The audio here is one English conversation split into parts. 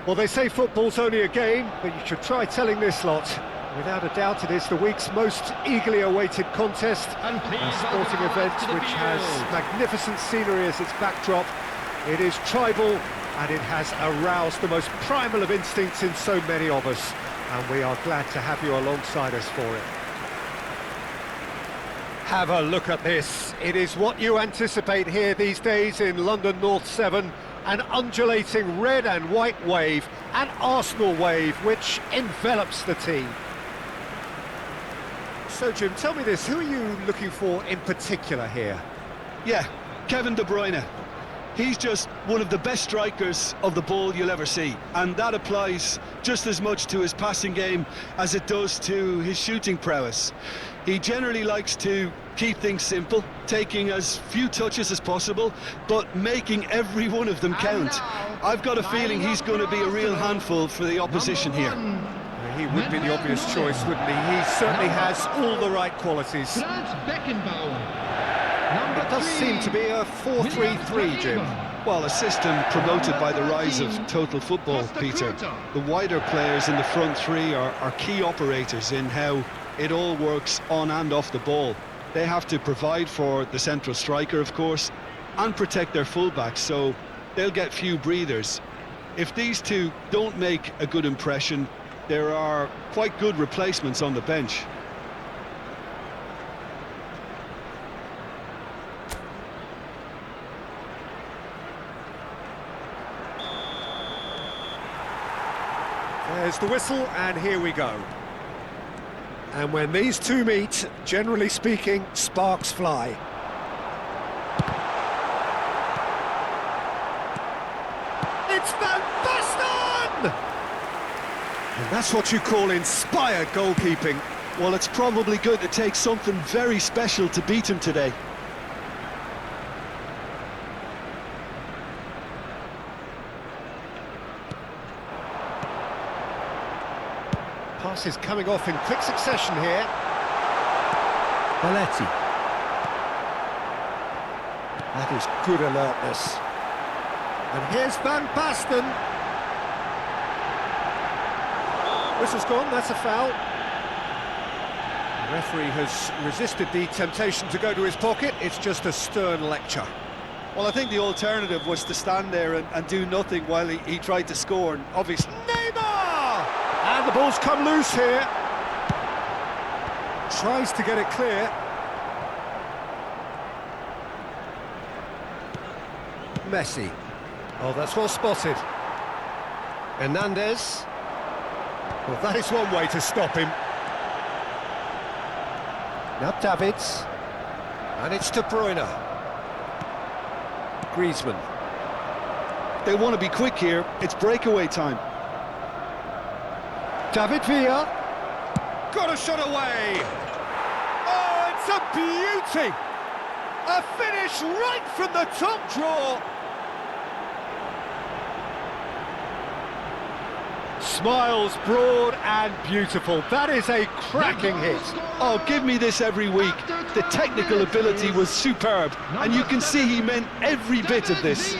Well, they say football's only a game, but you should try telling this lot. Without a doubt, it is the week's most eagerly awaited contest, a sporting event which has magnificent scenery as its backdrop. It is tribal, and it has aroused the most primal of instincts in so many of us, and we are glad to have you alongside us for it. Have a look at this. It is what you anticipate here these days in London North 7. An undulating red and white wave, an Arsenal wave, which envelops the team. So, Jim, tell me this, who are you looking for in particular here? Yeah, Kevin De Bruyne. He's just one of the best strikers of the ball you'll ever see, and that applies just as much to his passing game as it does to his shooting prowess. He generally likes to keep things simple, taking as few touches as possible, but making every one of them count. I've got a feeling he's going to be a real handful for the opposition here. He would be the obvious choice, wouldn't he? He certainly has all the right qualities. It does seem to be a 4-3-3, Jim. Well, a system promoted by the rise of total football, Peter. The wider players in the front three are key operators in how it all works on and off the ball. They have to provide for the central striker, of course, and protect their fullbacks, so they'll get few breathers. If these two don't make a good impression, there are quite good replacements on the bench. There's the whistle, and here we go. And when these two meet, generally speaking, sparks fly. It's Van Basten! And that's what you call inspired goalkeeping. Well, it's probably going to take something very special to beat him today. passes coming off in quick succession here. Belletti. That is good alertness. And here's Van Basten. Whistle's gone, that's a foul. The referee has resisted the temptation to go to his pocket. It's just a stern lecture. Well, I think the alternative was to stand there and do nothing while he tried to score, and obviously... Neymar! And the ball's come loose here. Tries to get it clear. Messi. Oh, that's well spotted. Hernandez. Well, that is one way to stop him. Now Davids. And it's De Bruyne. Griezmann. They want to be quick here. It's breakaway time. David Villa. Got a shot away. Oh, it's a beauty. A finish right from the top draw. Smiles broad and beautiful. That is a cracking hit. Oh, give me this every week. The technical ability was superb, and you can see he meant every bit of this.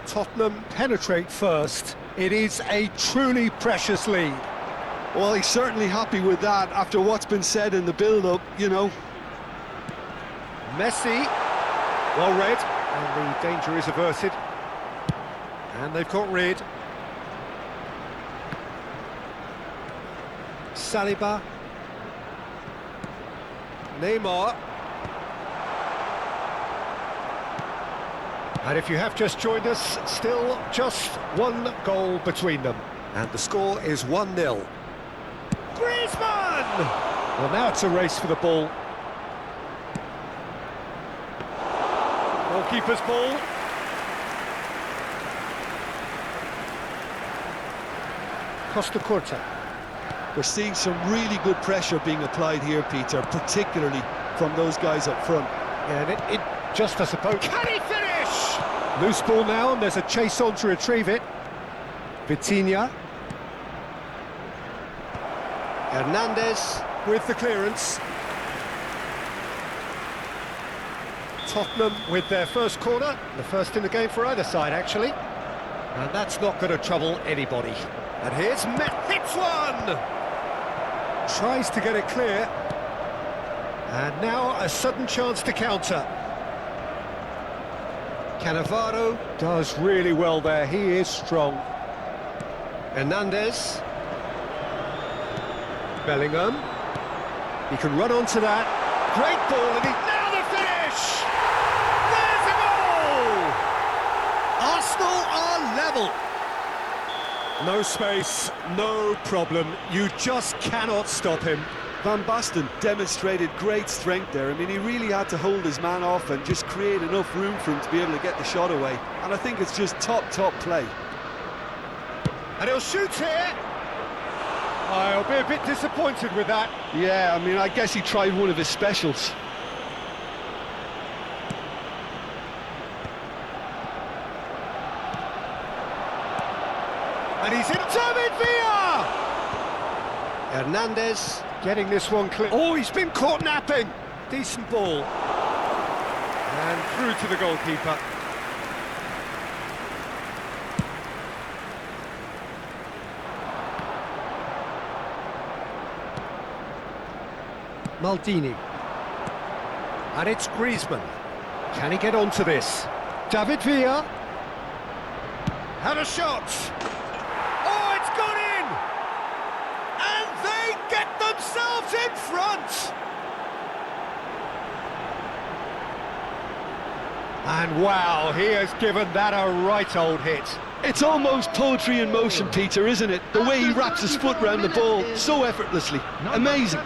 Tottenham penetrate first. It is a truly precious lead. Well, he's certainly happy with that after what's been said in the build-up, you know. Messi, well read, and the danger is averted. And they've got rid. Saliba. Neymar. And if you have just joined us, still just one goal between them. And the score is 1-0. Griezmann! Well, now it's a race for the ball. Goalkeeper's ball. Costa Curta. We're seeing some really good pressure being applied here, Peter, particularly from those guys up front. And it just, I suppose... Can he finish? Loose ball now, and there's a chase on to retrieve it. Vitinha. Hernandez with the clearance. Tottenham with their first corner, the first in the game for either side, actually. And that's not going to trouble anybody. And here's hits one! Tries to get it clear. And now a sudden chance to counter. Cannavaro does really well there, he is strong. Hernandez. Bellingham. He can run onto that. Great ball, and now the finish! There's a goal! Arsenal are level. No space, no problem. You just cannot stop him. Van Basten demonstrated great strength there. I mean, he really had to hold his man off and just create enough room for him to be able to get the shot away. And I think it's just top play. And he'll shoot here. I'll be a bit disappointed with that. Yeah, I mean, I guess he tried one of his specials. And he's in. David Villa! Hernandez getting this one clear. Oh, he's been caught napping. Decent ball. And through to the goalkeeper. Maldini. And it's Griezmann. Can he get onto this? David Villa. Had a shot. Oh, it's gone in! And they get themselves in front! And wow, he has given that a right old hit. It's almost poetry in motion, Peter, isn't it? The way he wraps his foot round the ball so effortlessly. Amazing.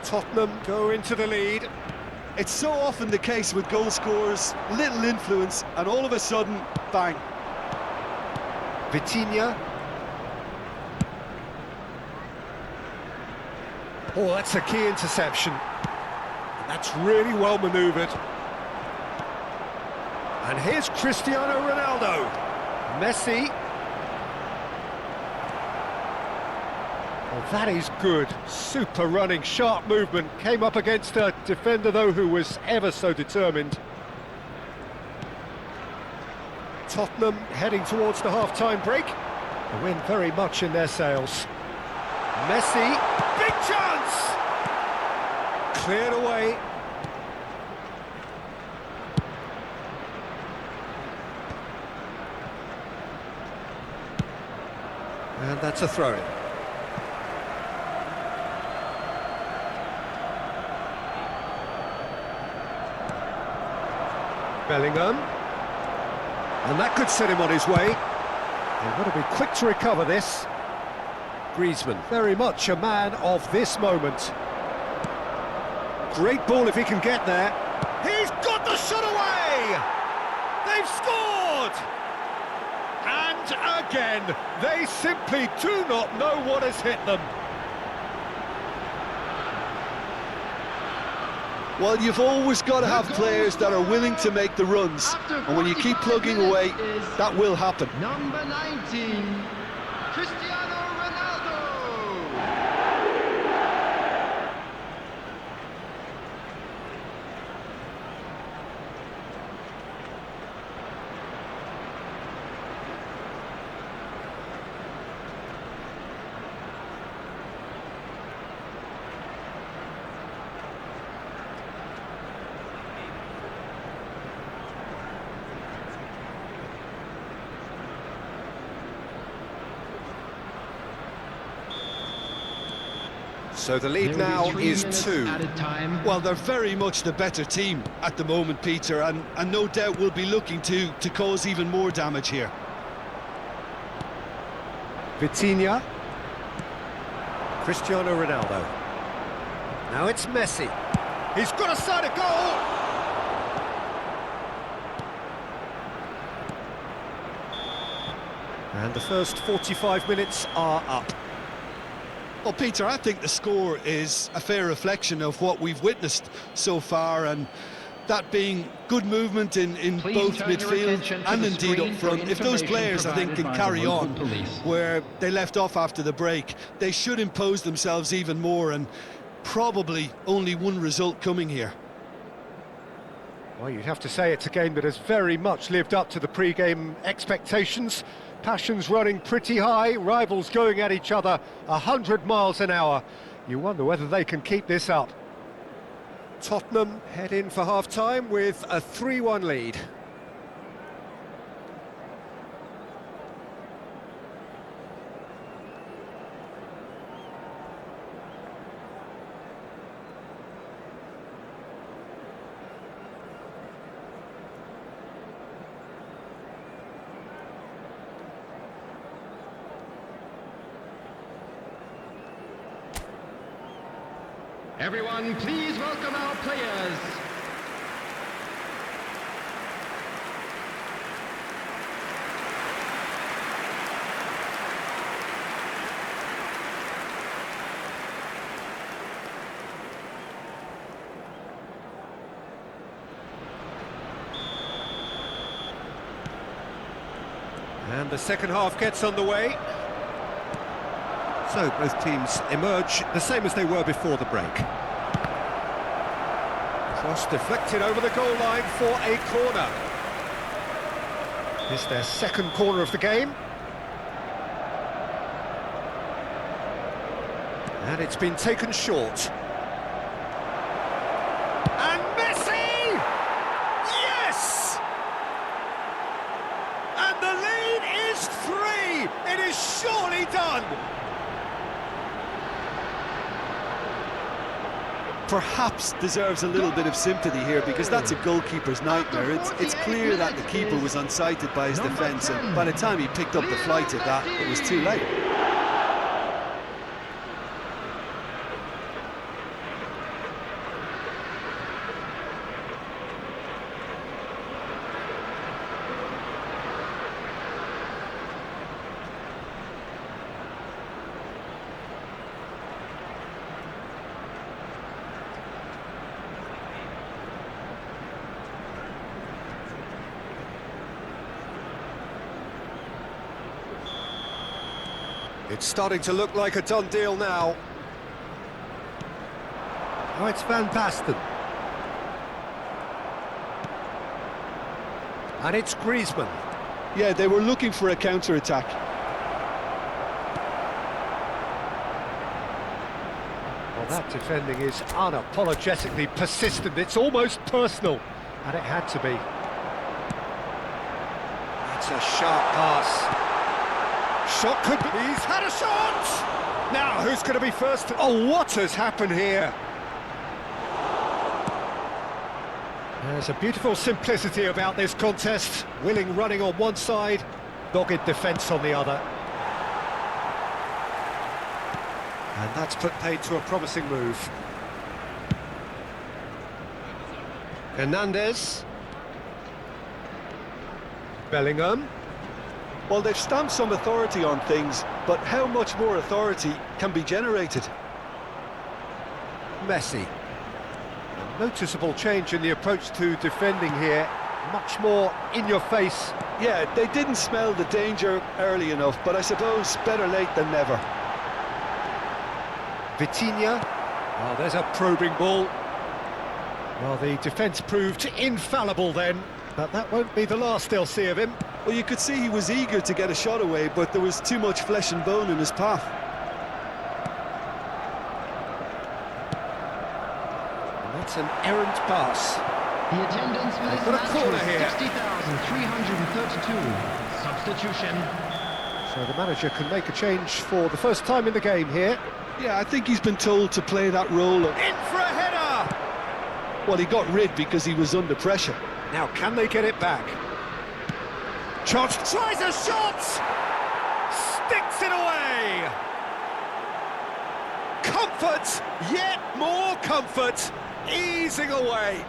Tottenham go into the lead. It's so often the case with goal scorers, little influence, and all of a sudden, bang. Vitinha. Oh, that's a key interception. That's really well manoeuvred. And here's Cristiano Ronaldo. Messi. Well, that is good. Super running, sharp movement. Came up against a defender, though, who was ever so determined. Tottenham heading towards the half-time break. The wind very much in their sails. Messi, big chance! Cleared away. And that's a throw-in. Bellingham. And that could set him on his way. They've got to be quick to recover this. Griezmann, very much a man of this moment. Great ball if he can get there. He's got the shot away! They've scored! And again, they simply do not know what has hit them. Well, you've always got to have players that are willing to make the runs, and when you keep plugging away, that will happen. Number 19, Cristiano Ronaldo. So the lead now is 2. Well, they're very much the better team at the moment, Peter, and no doubt will be looking to cause even more damage here. Vitinha. Cristiano Ronaldo. Now it's Messi. He's got a side of goal! And the first 45 minutes are up. Well, Peter, I think the score is a fair reflection of what we've witnessed so far, and that being good movement in both midfield and indeed up front. If those players, I think, can carry on where they left off after the break, they should impose themselves even more, and probably only one result coming here. Well, you'd have to say it's a game that has very much lived up to the pre-game expectations. Passions running pretty high, rivals going at each other 100 miles an hour. You wonder whether they can keep this up. Tottenham head in for half-time with a 3-1 lead. Everyone, please welcome our players. And the second half gets underway. So both teams emerge the same as they were before the break. Cross deflected over the goal line for a corner. It's their second corner of the game. And it's been taken short. And Messi! Yes! And the lead is 3! It is surely done! Perhaps deserves a little bit of sympathy here, because that's a goalkeeper's nightmare. It's clear that the keeper was unsighted by his defence, and by the time he picked up the flight of that, it was too late. It's starting to look like a done deal now. Oh, it's Van Basten. And it's Griezmann. Yeah, they were looking for a counter-attack. Well, that defending is unapologetically persistent. It's almost personal. And it had to be. It's a sharp pass. Shot could be... He's had a shot! Now, who's going to be first? Oh, what has happened here? There's a beautiful simplicity about this contest. Willing running on one side, dogged defence on the other. And that's put paid to a promising move. Hernandez. Bellingham. Well, they've stamped some authority on things, but how much more authority can be generated? Messi. A noticeable change in the approach to defending here. Much more in your face. Yeah, they didn't smell the danger early enough, but I suppose better late than never. Vitinha. Oh, there's a probing ball. Well, the defence proved infallible then, but that won't be the last they'll see of him. Well, you could see he was eager to get a shot away, but there was too much flesh and bone in his path. And that's an errant pass. The attendance for this got a match corner was here. 60,332. Substitution. So the manager can make a change for the first time in the game here. Yeah, I think he's been told to play that role. In for a header! Well, he got rid because he was under pressure. Now, can they get it back? Charged, tries a shot! Sticks it away! Comfort, yet more comfort, easing away.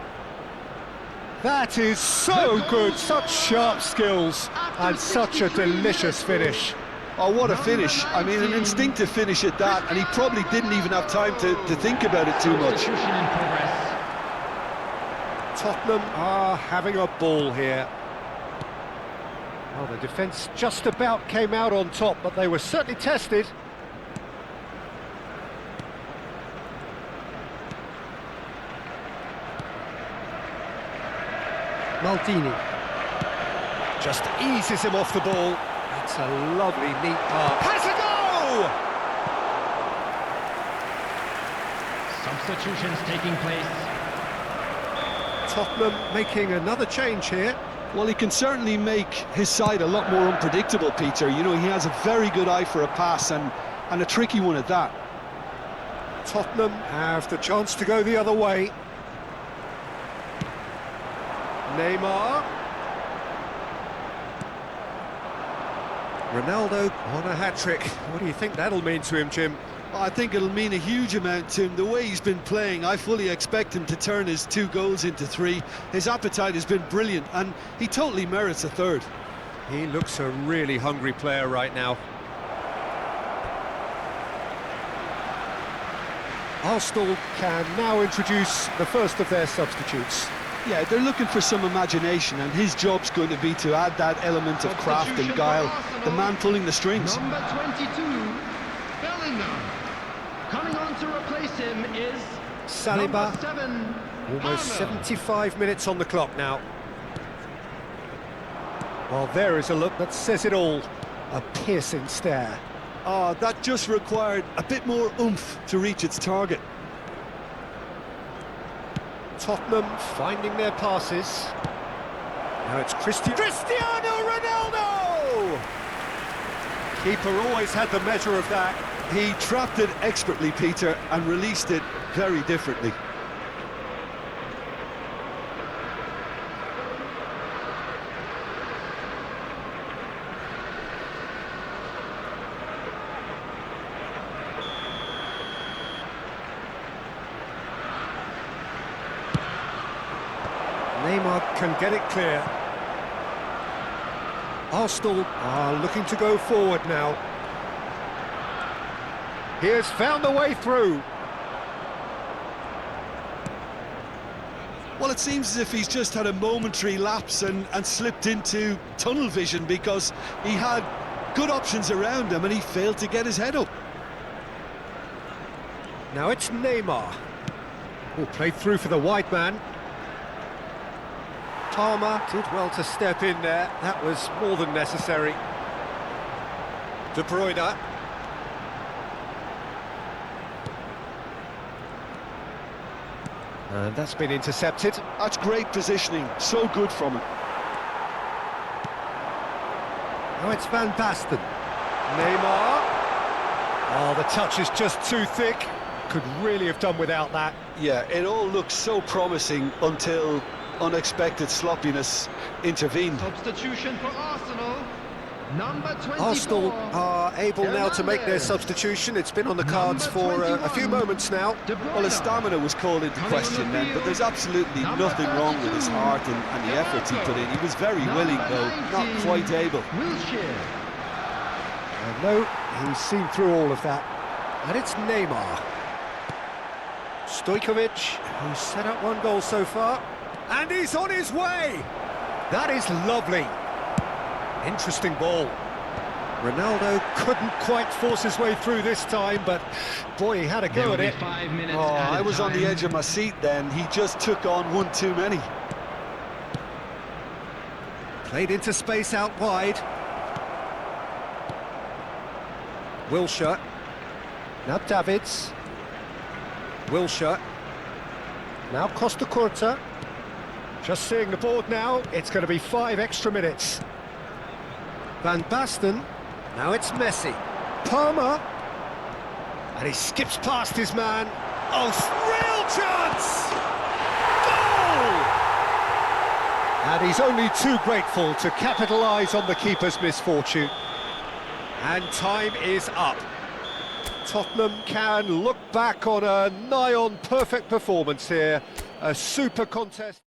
That is so good, such sharp skills, and such a delicious finish. Oh, what a finish. I mean, an instinctive finish at that, and he probably didn't even have time to think about it too much. Substitution in progress. Tottenham are having a ball here. Well, the defence just about came out on top, but they were certainly tested. Maldini just eases him off the ball. It's a lovely, neat pass. Has a go! Substitutions taking place. Tottenham making another change here. Well, he can certainly make his side a lot more unpredictable, Peter. You know, he has a very good eye for a pass, and a tricky one at that. Tottenham have the chance to go the other way. Neymar. Ronaldo on a hat-trick. What do you think that'll mean to him, Jim? I think it'll mean a huge amount to him. The way he's been playing, I fully expect him to turn his 2 goals into 3. His appetite has been brilliant, and he totally merits a 3rd. He looks a really hungry player right now. Arsenal can now introduce the first of their substitutes. Yeah, they're looking for some imagination, and his job's going to be to add that element of craft and guile. The man pulling the strings. Number 22, Bellingham. Coming on to replace him is Saliba. number 7, Almost 75 minutes on the clock now. Well, there is a look that says it all. A piercing stare. Ah, that just required a bit more oomph to reach its target. Tottenham finding their passes. Now it's Cristiano Ronaldo! Keeper always had the measure of that. He trapped it expertly, Peter, and released it very differently. Neymar can get it clear. Arsenal are looking to go forward now. He has found the way through. Well, it seems as if he's just had a momentary lapse and slipped into tunnel vision, because he had good options around him and he failed to get his head up. Now it's Neymar. Oh, played through for the wide man. Palmer did well to step in there. That was more than necessary. De Bruyne. And that's been intercepted. That's great positioning, so good from him. Now it's Van Basten. Neymar. Oh, the touch is just too thick. Could really have done without that. Yeah, it all looked so promising until unexpected sloppiness intervened. Substitution for Arsenal. Number 24. Arsenal are able now to make their substitution. It's been on the cards for a few moments now. Well, his stamina was called into question then, but there's absolutely nothing wrong with his heart and the efforts he put in. He was very willing, though not quite able. And no, he's seen through all of that. And it's Neymar. Stojkovic, who's set up one goal so far. And he's on his way! That is lovely. Interesting ball. Ronaldo couldn't quite force his way through this time, but boy, he had a go at it. 5 minutes I was on the edge of my seat then. He just took on one too many. Played into space out wide. Wilshere. Now Davids. Wilshere. Now Costa Curta. Just seeing the board now, it's going to be 5 extra minutes. Van Basten. Now it's Messi. Palmer. And he skips past his man. Oh, real chance! Goal! And he's only too grateful to capitalise on the keeper's misfortune. And time is up. Tottenham can look back on a nigh-on perfect performance here. A super contest.